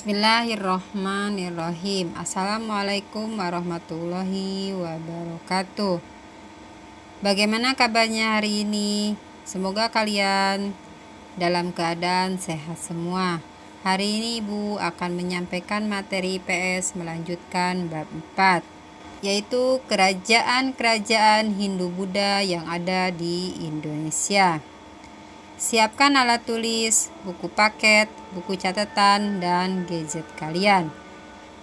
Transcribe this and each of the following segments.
Bismillahirrohmanirrohim. Assalamualaikum warahmatullahi wabarakatuh. Bagaimana kabarnya hari ini? Semoga kalian dalam keadaan sehat semua. Hari ini Ibu akan menyampaikan materi IPS melanjutkan bab 4, yaitu kerajaan-kerajaan Hindu-Buddha yang ada di Indonesia. Siapkan alat tulis, buku paket, buku catatan, dan gadget kalian.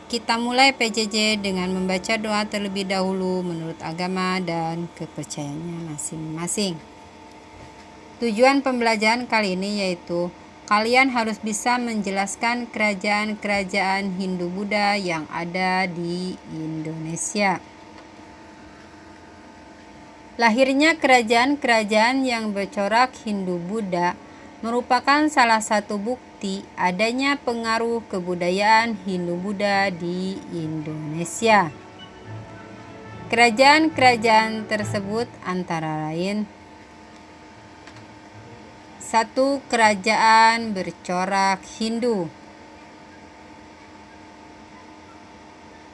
Kita mulai PJJ dengan membaca doa terlebih dahulu menurut agama dan kepercayaannya masing-masing. Tujuan pembelajaran kali ini yaitu kalian harus bisa menjelaskan kerajaan-kerajaan Hindu-Buddha yang ada di Indonesia. Lahirnya kerajaan-kerajaan yang bercorak Hindu-Buddha merupakan salah satu bukti adanya pengaruh kebudayaan Hindu-Buddha di Indonesia. Kerajaan-kerajaan tersebut antara lain: 1. Kerajaan bercorak Hindu,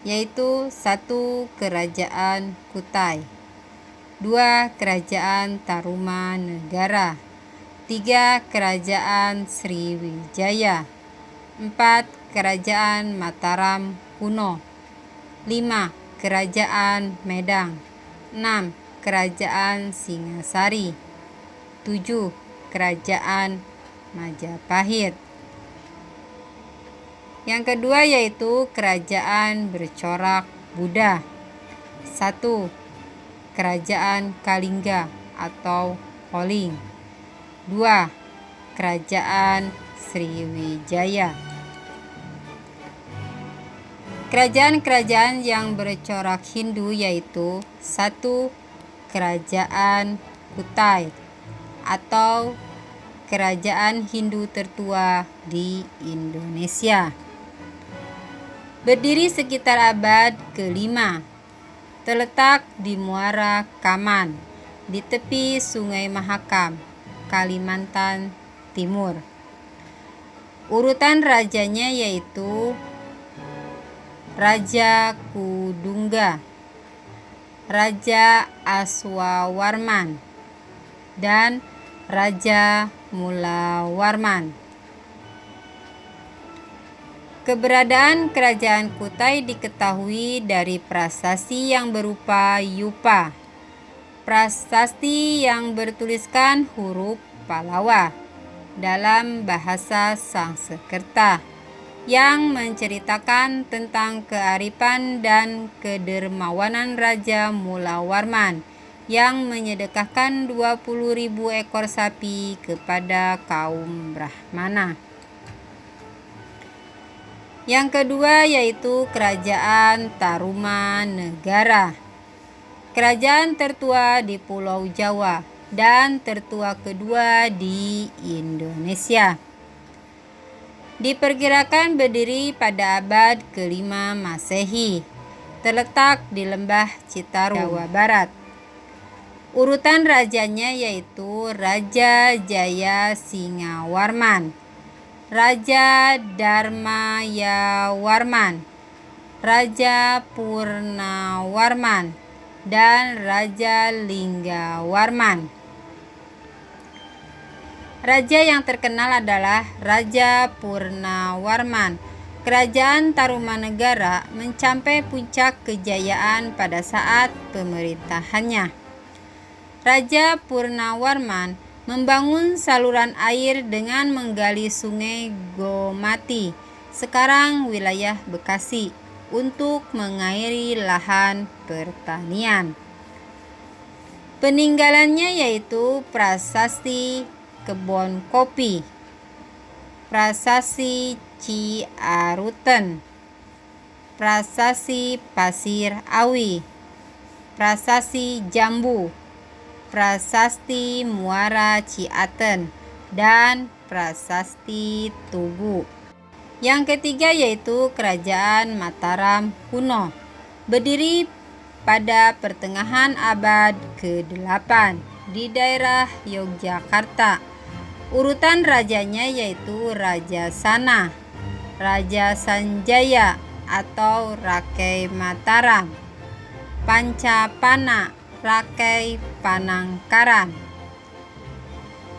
yaitu 1. Kerajaan Kutai, 2. Kerajaan Tarumanegara, 3. Kerajaan Sriwijaya, 4. Kerajaan Mataram kuno, 5. Kerajaan Medang, 6. Kerajaan Singasari, 7. Kerajaan Majapahit. Yang kedua yaitu kerajaan bercorak Buddha. 1. Kerajaan Kalingga atau Koling, 2. Kerajaan Sriwijaya. Kerajaan-kerajaan yang bercorak Hindu yaitu 1. Kerajaan Kutai atau kerajaan Hindu tertua di Indonesia. Berdiri sekitar abad ke-5. Terletak di Muara Kaman, di tepi Sungai Mahakam, Kalimantan Timur. Urutan rajanya yaitu Raja Kudungga, Raja Aswawarman, dan Raja Mulawarman. Keberadaan kerajaan Kutai diketahui dari prasasti yang berupa yupa, prasasti yang bertuliskan huruf Pallawa dalam bahasa Sanskerta, yang menceritakan tentang kearifan dan kedermawanan Raja Mulawarman yang menyedekahkan 20.000 ekor sapi kepada kaum Brahmana. Yang kedua yaitu kerajaan Tarumanegara, kerajaan tertua di Pulau Jawa dan tertua kedua di Indonesia. Diperkirakan berdiri pada abad ke-5 Masehi, terletak di Lembah Citarum, Jawa Barat. Urutan rajanya yaitu Raja Jaya Singawarman, Raja Dharmayawarman, Raja Purnawarman, dan Raja Linggawarman. Raja yang terkenal adalah Raja Purnawarman. Kerajaan Tarumanegara mencapai puncak kejayaan pada saat pemerintahannya. Raja Purnawarman membangun saluran air dengan menggali sungai Gomati, sekarang wilayah Bekasi, untuk mengairi lahan pertanian. Peninggalannya yaitu prasasti Kebon Kopi, prasasti Ciaruten, prasasti Pasir Awi, prasasti Jambu, prasasti Muara Ciaten, dan prasasti Tugu. Yang ketiga yaitu kerajaan Mataram kuno, berdiri pada pertengahan abad ke-8 di daerah Yogyakarta. Urutan rajanya yaitu Raja Sana, Raja Sanjaya atau Rakai Mataram. Pancapana, Rakai Panangkaran.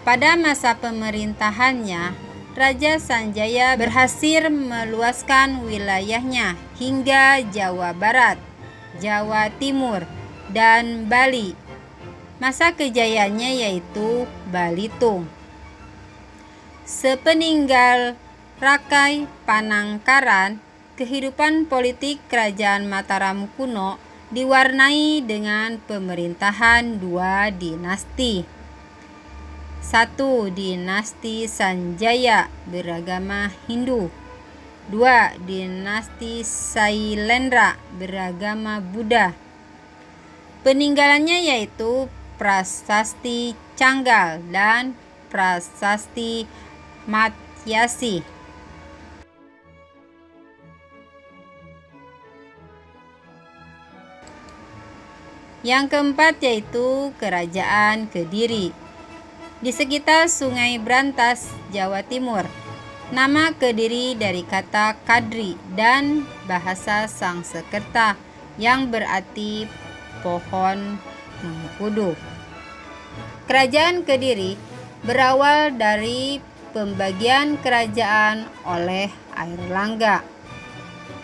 Pada masa pemerintahannya, Raja Sanjaya berhasil meluaskan wilayahnya hingga Jawa Barat, Jawa Timur, dan Bali. Masa kejayaannya yaitu Balitung. Sepeninggal Rakai Panangkaran, kehidupan politik Kerajaan Mataram kuno diwarnai dengan pemerintahan dua dinasti. 1. Dinasti Sanjaya beragama Hindu. 2. Dinasti Sailendra beragama Buddha. Peninggalannya yaitu Prasasti Canggal dan Prasasti Matyasi. Yang keempat yaitu Kerajaan Kediri. Di sekitar Sungai Brantas, Jawa Timur. Nama Kediri dari kata Kadri dan bahasa Sangsekerta yang berarti pohon mengkudu. Kerajaan Kediri berawal dari pembagian kerajaan oleh Airlangga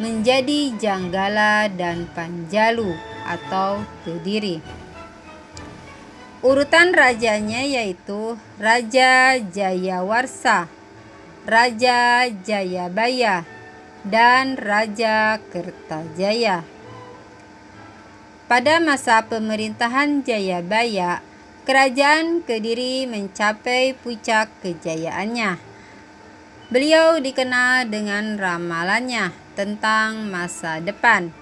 menjadi Janggala dan Panjalu atau Kediri. Urutan rajanya yaitu Raja Jayawarsa, Raja Jayabaya, dan Raja Kertajaya. Pada masa pemerintahan Jayabaya, Kerajaan Kediri mencapai puncak kejayaannya. Beliau dikenal dengan ramalannya tentang masa depan.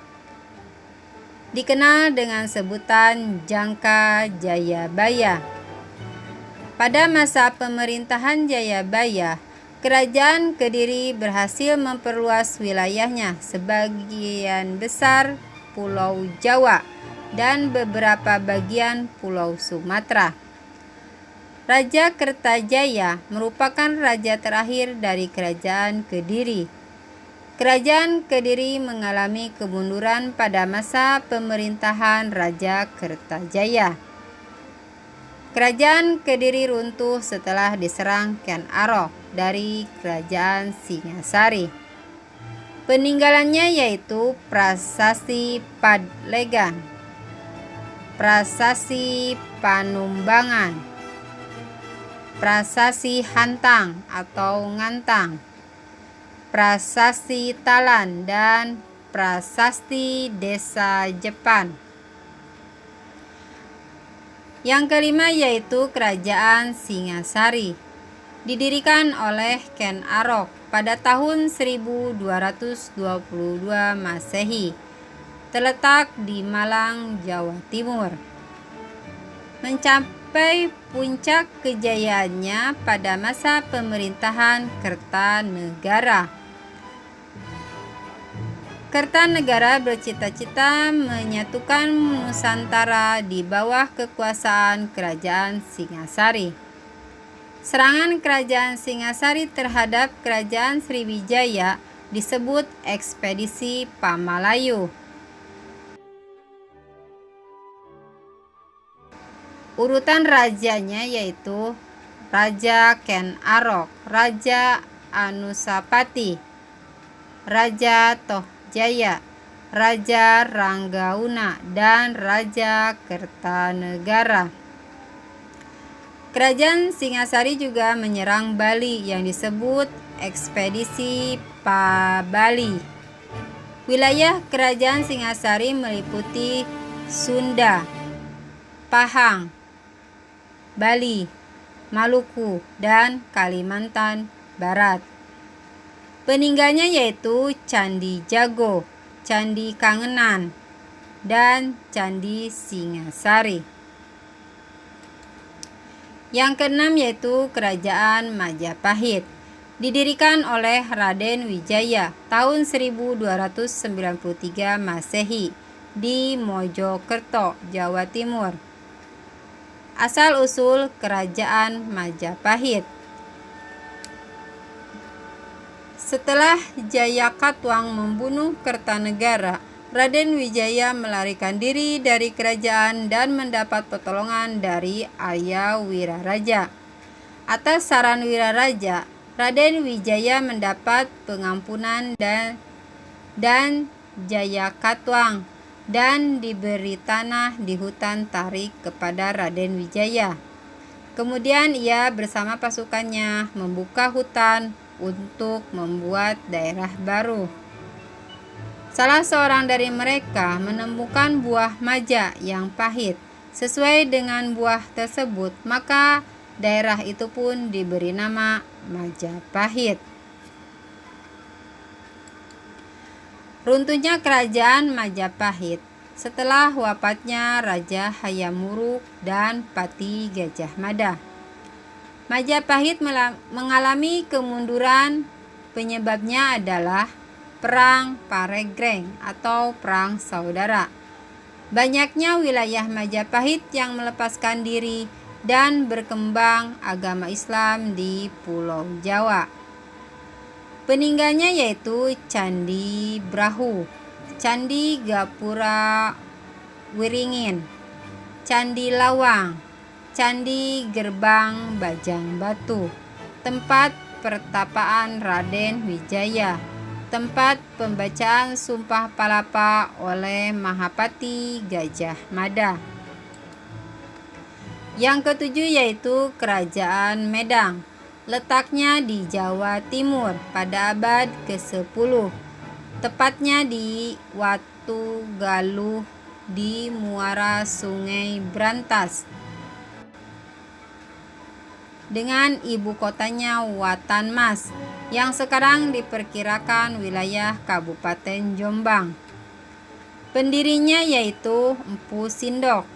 Dikenal dengan sebutan Jangka Jayabaya. Pada masa pemerintahan Jayabaya, Kerajaan Kediri berhasil memperluas wilayahnya sebagian besar Pulau Jawa dan beberapa bagian Pulau Sumatera. Raja Kertajaya merupakan raja terakhir dari Kerajaan Kediri. Kerajaan Kediri mengalami kemunduran pada masa pemerintahan Raja Kertajaya. Kerajaan Kediri runtuh setelah diserang Ken Arok dari Kerajaan Singasari. Peninggalannya yaitu Prasasti Padlegan, Prasasti Panumbangan, Prasasti Hantang atau Ngantang, Prasasti Talan, dan Prasasti Desa Jepan. Yang kelima yaitu Kerajaan Singasari, didirikan oleh Ken Arok pada tahun 1222 Masehi, terletak di Malang, Jawa Timur. Mencapai puncak kejayaannya pada masa pemerintahan Kertanegara. Kertanegara bercita-cita menyatukan Nusantara di bawah kekuasaan Kerajaan Singasari. Serangan Kerajaan Singasari terhadap Kerajaan Sriwijaya disebut Ekspedisi Pamalayu. Urutan rajanya yaitu Raja Ken Arok, Raja Anusapati, Raja Tohjaya, Raja Ranggauna, dan Raja Kertanegara. Kerajaan Singasari juga menyerang Bali yang disebut Ekspedisi Pabali. Wilayah Kerajaan Singasari meliputi Sunda, Pahang, Bali, Maluku, dan Kalimantan Barat. Peninggalnya yaitu Candi Jago, Candi Kangenan, dan Candi Singasari. Yang keenam yaitu Kerajaan Majapahit, didirikan oleh Raden Wijaya tahun 1293 Masehi di Mojokerto, Jawa Timur. Asal-usul Kerajaan Majapahit. Setelah Jayakatwang membunuh Kertanegara, Raden Wijaya melarikan diri dari kerajaan dan mendapat pertolongan dari ayah Wiraraja. Atas saran Wiraraja, Raden Wijaya mendapat pengampunan dan Jayakatwang dan diberi tanah di hutan Tarik kepada Raden Wijaya. Kemudian ia bersama pasukannya membuka hutan untuk membuat daerah baru. Salah seorang dari mereka menemukan buah maja yang pahit. Sesuai dengan buah tersebut, maka daerah itu pun diberi nama Majapahit. Runtuhnya kerajaan Majapahit setelah wafatnya Raja Hayam Wuruk dan Pati Gajah Mada. Majapahit mengalami kemunduran. Penyebabnya adalah Perang Paregreng atau Perang Saudara. Banyaknya wilayah Majapahit yang melepaskan diri dan berkembang agama Islam di Pulau Jawa. Peninggalnya yaitu Candi Brahu, Candi Gapura Wiringin, Candi Lawang, Candi Gerbang Bajang Batu, tempat pertapaan Raden Wijaya, tempat pembacaan Sumpah Palapa oleh Mahapati Gajah Mada. Yang ketujuh yaitu Kerajaan Medang. Letaknya di Jawa Timur pada abad ke-10, tepatnya di Watugaluh di muara Sungai Brantas, dengan ibu kotanya Watanmas yang sekarang diperkirakan wilayah Kabupaten Jombang. Pendirinya yaitu Empu Sindok,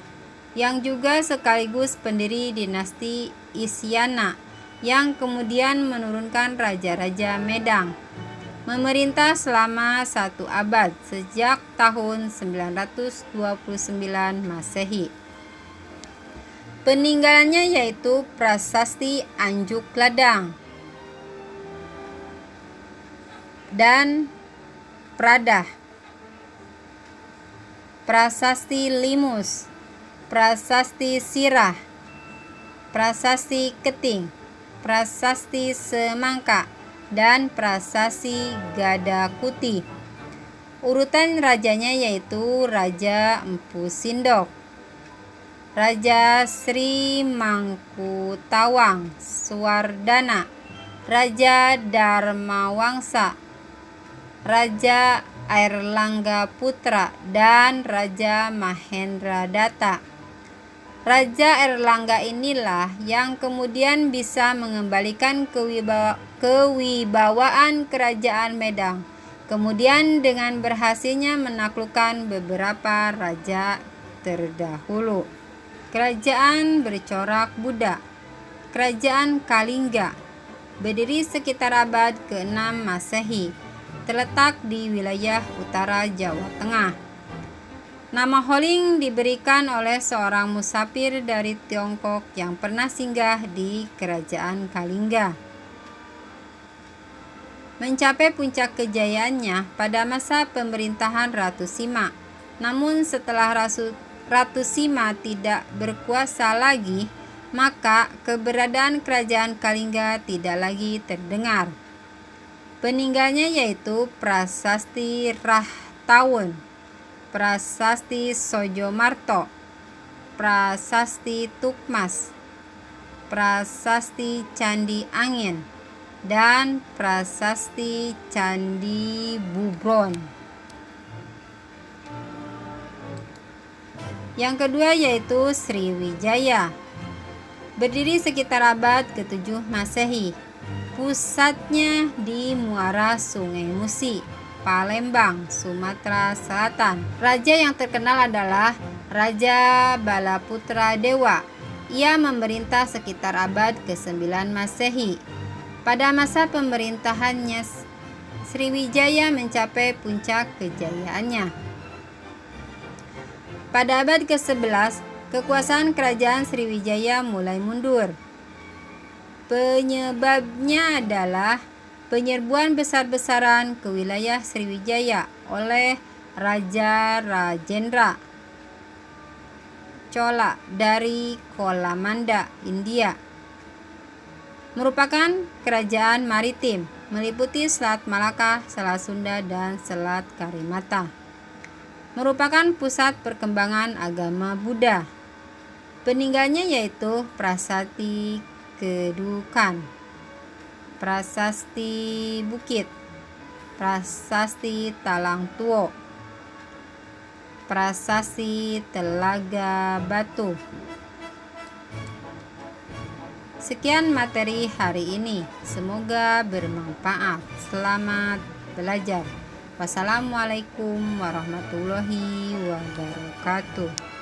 yang juga sekaligus pendiri dinasti Isyana, yang kemudian menurunkan Raja-Raja Medang. Memerintah selama 1 abad sejak tahun 929 Masehi. Peninggalannya yaitu Prasasti Anjuk Ladang dan Pradah, Prasasti Limus, Prasasti Sirah, Prasasti Keting, Prasasti Semangka, dan Prasasti Gadakuti. Urutan rajanya yaitu Raja Empu Sindok, Raja Sri Mangkutawang Swardana, Raja Dharmawangsa, Raja Airlangga Putra, dan Raja Mahendradatta. Raja Airlangga inilah yang kemudian bisa mengembalikan kewibawaan kerajaan Medang, kemudian dengan berhasilnya menaklukkan beberapa raja terdahulu. Kerajaan bercorak Buddha. Kerajaan Kalingga berdiri sekitar abad ke-6 Masehi, terletak di wilayah utara Jawa Tengah. Nama Holing diberikan oleh seorang musafir dari Tiongkok yang pernah singgah di Kerajaan Kalingga. Mencapai puncak kejayaannya pada masa pemerintahan Ratu Sima. Namun setelah Ratu Sima tidak berkuasa lagi, maka keberadaan Kerajaan Kalingga tidak lagi terdengar. Peninggalnya yaitu Prasasti Rahtawun, Prasasti Sojomarto, Prasasti Tukmas, Prasasti Candi Angin, dan Prasasti Candi Bubron. Yang kedua yaitu Sriwijaya, berdiri sekitar abad ke-7 Masehi. Pusatnya di muara Sungai Musi, Palembang, Sumatera Selatan. Raja yang terkenal adalah Raja Balaputra Dewa. Ia memerintah sekitar abad ke-9 Masehi. Pada masa pemerintahannya, Sriwijaya mencapai puncak kejayaannya. Pada abad ke-11, kekuasaan kerajaan Sriwijaya mulai mundur. Penyebabnya adalah Penyerbuan besar-besaran ke wilayah Sriwijaya oleh Raja Rajendra Chola dari Kolamanda, India, merupakan kerajaan maritim meliputi Selat Malaka, Selat Sunda, dan Selat Karimata. Merupakan pusat perkembangan agama Buddha. Peninggalnya yaitu Prasasti Kedukan, Prasasti Bukit, Prasasti Talang Tuo, Prasasti Telaga Batu. Sekian materi hari ini, semoga bermanfaat. Selamat belajar. Wassalamualaikum warahmatullahi wabarakatuh.